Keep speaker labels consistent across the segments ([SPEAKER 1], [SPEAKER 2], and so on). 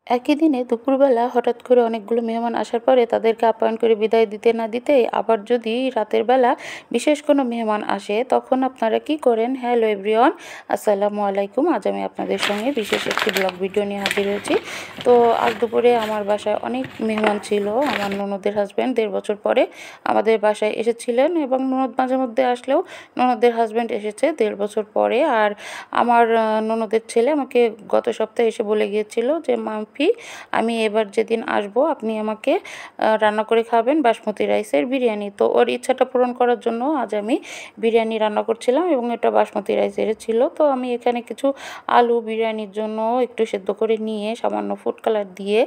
[SPEAKER 1] একই দিনে দুপুরবেলা হঠাৎ করে অনেকগুলো মেহমান আসার পরে তাদেরকে আপ্যায়ন করে বিদায় দিতে না দিতেই আবার যদি রাতের বেলা বিশেষ কোনো মেহমান আসে তখন আপনারা কি করেন? হ্যালো এভরিওয়ান, আসসালামু আলাইকুম। আজ আমি আপনাদের সঙ্গে বিশেষ একটি ব্লগ ভিডিও নিয়ে হাজির হয়েছি। তো আজ দুপুরে আমার বাসায় অনেক মেহমান ছিল। আমার ননদের হাজব্যান্ড 1.5 বছর পরে আমাদের বাসায় এসেছিলেন এবং ননদ মাঝে মধ্যে আসলেও ননদের হাজব্যান্ড এসেছে 1.5 বছর পরে। আর আমার ননদের ছেলে আমাকে গত সপ্তাহে এসে বলে গিয়েছিল যে মাম্পি, আমি এবার যেদিন আসবো আপনি আমাকে রান্না করে খাবেন বাসমতি রাইসের বিরিয়ানি। তো ওর ইচ্ছাটা পূরণ করার জন্য আজ আমি বিরিয়ানি রান্না করছিলাম এবং এটা বাসমতি রাইসের ছিল। তো আমি এখানে কিছু আলু বিরিয়ানির জন্য একটু সেদ্ধ করে নিয়ে সামান্য ফুড কালার দিয়ে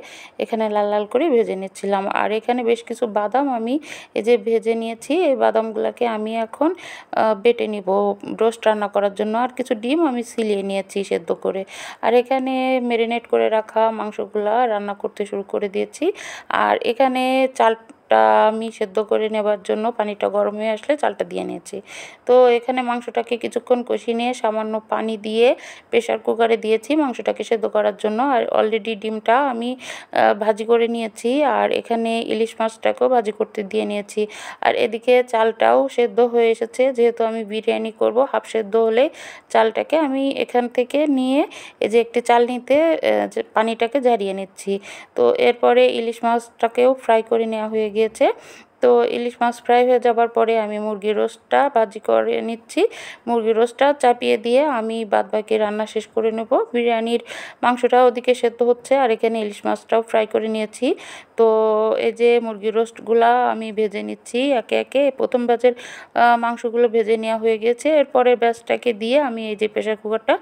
[SPEAKER 1] এখানে লাল লাল করে ভেজে নিচ্ছিলাম। আর এখানে বেশ কিছু বাদাম আমি এই যে ভেজে নিয়েছি, এই বাদামগুলোকে আমি এখন বেটে নিব রোস্ট রান্না করার জন্য। আর কিছু ডিম আমি সিলিয়ে নিয়েছি সেদ্ধ করে। আর এখানে মেরিনেট করে রাখা মাংসগুলা রান্না করতে শুরু করে দিয়েছি। আর এখানে চালটা আমি সেদ্ধ করে নেবার জন্য পানিটা গরম হয়ে আসলে চালটা দিয়ে নিয়েছি। তো এখানে মাংসটাকে কিছুক্ষণ কষিয়ে নিয়ে সামান্য পানি দিয়ে প্রেসার কুকারে দিয়েছি মাংসটাকে সেদ্ধ করার জন্য। আর অলরেডি ডিমটা আমি ভাজি করে নিয়েছি। আর এখানে ইলিশ মাছটাকেও ভাজি করতে দিয়ে নিয়েছি। আর এদিকে চালটাও সেদ্ধ হয়ে এসেছে। যেহেতু আমি বিরিয়ানি করব, হাফ সেদ্ধ হলে চালটাকে আমি এখান থেকে নিয়ে এই যে একটি চালনিতে যে পানিটাকে ঝরিয়ে নিচ্ছি। তো এরপরে ইলিশ মাছটাকেও ফ্রাই করে নেওয়া হয়ে গিয়েছে। তো ইলিশ মাছ ফ্রাই হয়ে যাবার পরে আমি মুরগির রোস্টটা ভাজি করে নিচ্ছি। মুরগির রোস্টটা চাপিয়ে দিয়ে আমি বাদবাকি রান্না শেষ করে নেব। বিরিয়ানির মাংসটা ওদিকে সেদ্ধ হচ্ছে আর এখানে ইলিশ মাছটাও ফ্রাই করে নিয়েছি। তো এই যে মুরগির রোস্টগুলা আমি ভেজে নিচ্ছি একে একে। প্রথম ব্যাচের মাংসগুলো ভেজে নেওয়া হয়ে গিয়েছে। এরপরের ব্যাচটাকে দিয়ে আমি এই যে প্রেসার কুকারটা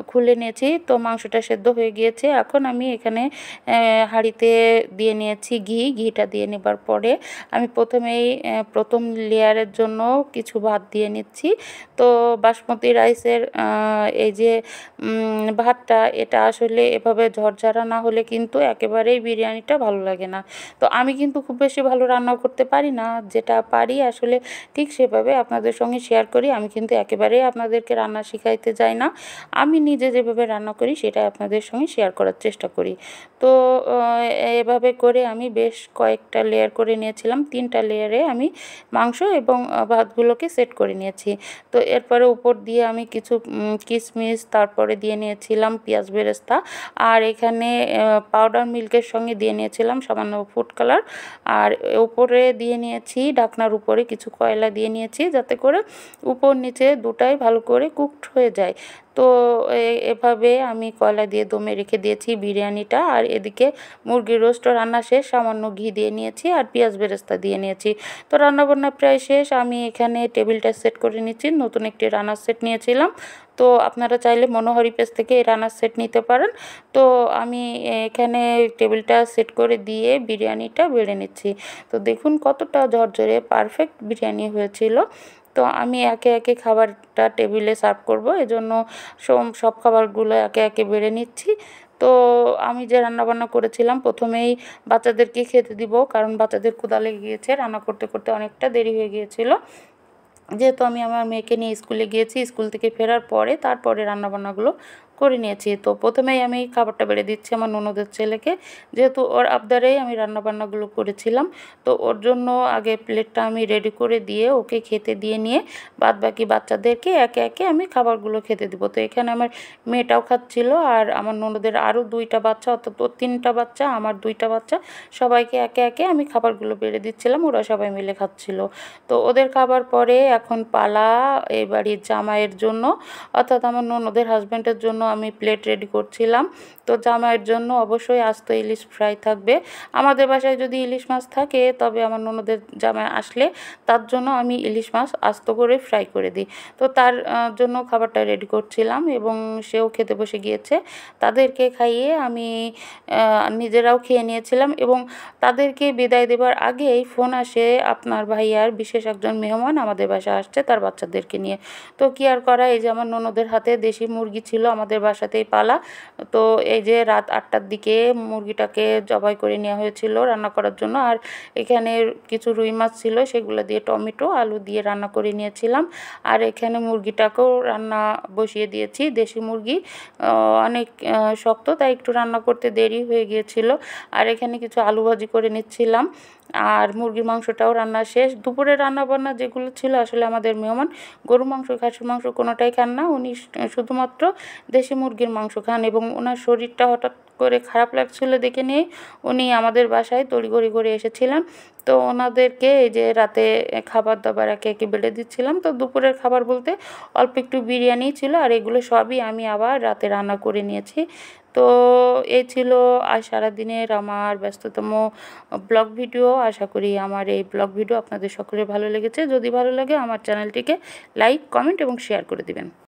[SPEAKER 1] খুলে নিয়েছি। তো মাংসটা সেদ্ধ হয়ে গিয়েছে। এখন আমি এখানে হাঁড়িতে দিয়ে নিয়েছি ঘিটা দিয়ে নেবার পরে আমি প্রথমেই প্রথম লেয়ারের জন্য কিছু ভাত দিয়ে নিচ্ছি। তো বাসমতি রাইসের এই যে ভাতটা, এটা আসলে এভাবে ঝরঝরা না হলে কিন্তু একেবারেই বিরিয়ানিটা ভালো লাগে না। তো আমি কিন্তু খুব বেশি ভালো রান্না করতে পারি না, যেটা পারি আসলে ঠিক সেভাবে আপনাদের সঙ্গে শেয়ার করি। আমি কিন্তু একেবারেই আপনাদেরকে রান্না শিখাইতে যাই না। আমি নিজে যেভাবে রান্না করি সেটাই আপনাদের সঙ্গে শেয়ার করার চেষ্টা করি। তো এভাবে করে আমি বেশ কয়েকটা লেয়ার করে নিয়েছিলাম। 3টা লেয়ারে আমি মাংস এবং ভাতগুলোকে সেট করে নিয়েছি। তো এরপরে উপর দিয়ে আমি কিছু কিশমিশ তারপরে দিয়ে নিয়েছিলাম পেঁয়াজ বেরেস্তা। আর এখানে পাউডার মিল্কের সঙ্গে দিয়ে নিয়েছিলাম সামান্য ফুড কালার। আর উপরে দিয়ে নিয়েছি ঢাকনার উপরে কিছু কয়লা দিয়ে নিয়েছি, যাতে করে উপর নিচে দুটাই ভালো করে কুকড হয়ে যায়। তো এভাবে আমি কয়লা দিয়ে দমে রেখে দিয়েছি বিরিয়ানিটা। আর এদিকে মুরগির রোস্টও রান্না শেষ, সামান্য ঘি দিয়ে নিয়েছি আর পেঁয়াজ বেরেস্তা দিয়ে নিয়েছি। তো রান্নাবান্না প্রায় শেষ। আমি এখানে টেবিলটা সেট করে নিচ্ছি। নতুন একটি রান্নার সেট নিয়েছিলাম। তো আপনারা চাইলে মনোহরি পেজ থেকে এই রান্নার সেট নিতে পারেন। তো আমি এখানে টেবিলটা সেট করে দিয়ে বিরিয়ানিটা বেড়ে নিচ্ছি। তো দেখুন কতটা ঝরঝরে পারফেক্ট বিরিয়ানি হয়েছিল। তো আমি একে একে খাবারটা টেবিলে সার্ভ করব, এজন্য সব খাবারগুলো একে একে বেড়ে নিচ্ছি। তো আমি যে রান্নাবান্না করেছিলাম প্রথমেই বাচ্চাদেরকে খেতে দিব, কারণ বাচ্চাদের ক্ষুধা লেগে গিয়েছে। রান্না করতে করতে অনেকটা দেরি হয়ে গিয়েছিল। যেহেতু আমি আমার মেয়েকে নিয়ে স্কুলে গিয়েছি, স্কুল থেকে ফেরার পরে তারপরে রান্নাবান্নাগুলো করে নিয়েছি। তো প্রথমেই আমি খাবারটা বেড়ে দিচ্ছি আমার ননদের ছেলেকে, যেহেতু ওর আবদারেই আমি রান্নাবান্নাগুলো করেছিলাম। তো ওর জন্য আগে প্লেটটা আমি রেডি করে দিয়ে ওকে খেতে দিয়ে নিয়ে বাদবাকি বাচ্চাদেরকে একে একে আমি খাবারগুলো খেতে দিব। তো এখানে আমার মেয়েটাও খাচ্ছিল আর আমার ননদের আরও 2টা বাচ্চা, অর্থাৎ ওর 3টা বাচ্চা, আমার 2টা বাচ্চা, সবাইকে একে একে আমি খাবারগুলো বেড়ে দিচ্ছিলাম। ওরা সবাই মিলে খাচ্ছিল। তো ওদের খাবার পরে এখন পালা এই বাড়ির জামাইয়ের জন্য, অর্থাৎ আমার ননদের হাজব্যান্ডের জন্য আমি প্লেট রেডি করছিলাম। তো জামাইয়ের জন্য অবশ্যই আস্ত ইলিশ ফ্রাই থাকবে। আমাদের বাসায় যদি ইলিশ মাছ থাকে, তবে আমার ননদের জামাই আসলে তার জন্য আমি ইলিশ মাছ আস্ত করে ফ্রাই করে দিই। তো তার জন্য খাবারটা রেডি করছিলাম এবং সেও খেতে বসে গিয়েছে। তাদেরকে খাইয়ে আমি নিজেরাও খেয়ে নিয়েছিলাম এবং তাদেরকে বিদায় দেবার আগেই ফোন আসে, আপনার ভাইয়ার বিশেষ একজন মেহমান আমাদের বাসায় আসছে তার বাচ্চাদেরকে নিয়ে। তো কি আর করা, এই যে আমার ননদের হাতে দেশি মুরগি ছিল আমাদের বাসাতেই পালা। তো এই যে রাত 8টার দিকে মুরগিটাকে জবাই করে নেওয়া হয়েছিল রান্না করার জন্য। আর এখানে কিছু রুই মাছ ছিল, সেগুলো দিয়ে টমেটো আলু দিয়ে রান্না করে নিয়েছিলাম। আর এখানে মুরগিটাকেও রান্না বসিয়ে দিয়েছি। দেশি মুরগি অনেক শক্ত, তাই একটু রান্না করতে দেরি হয়ে গিয়েছিল। আর এখানে কিছু আলু ভাজি করে নিচ্ছিলাম। আর মুরগির মাংসটাও রান্না শেষ। দুপুরে রান্নাবান্না যেগুলো ছিল, আসলে আমাদের মেহমান গরু মাংস খাসির মাংস কোনোটাই খান না, উনি শুধুমাত্র দেশি মুরগির মাংস খান। এবং ওনার শরীরটা হঠাৎ করে খারাপ লাগছিল দেখে নিয়ে উনি আমাদের বাসায় তড়িঘড়ি করে এসেছিলেন। তো ওনাদেরকে এই যে রাতে খাবার দাবার একে একে বেড়ে দিচ্ছিলাম। তো দুপুরের খাবার বলতে অল্প একটু বিরিয়ানি ছিল, আর এগুলো সবই আমি আবার রাতে রান্না করে নিয়েছি। তো এই ছিল আজ সারাদিনের আমার ব্যস্ততম ব্লগ ভিডিও। আশা করি আমার এই ব্লগ ভিডিও আপনাদের সকলের ভালো লেগেছে। যদি ভালো লাগে আমার চ্যানেলটিকে লাইক, কমেন্ট এবং শেয়ার করে দিবেন।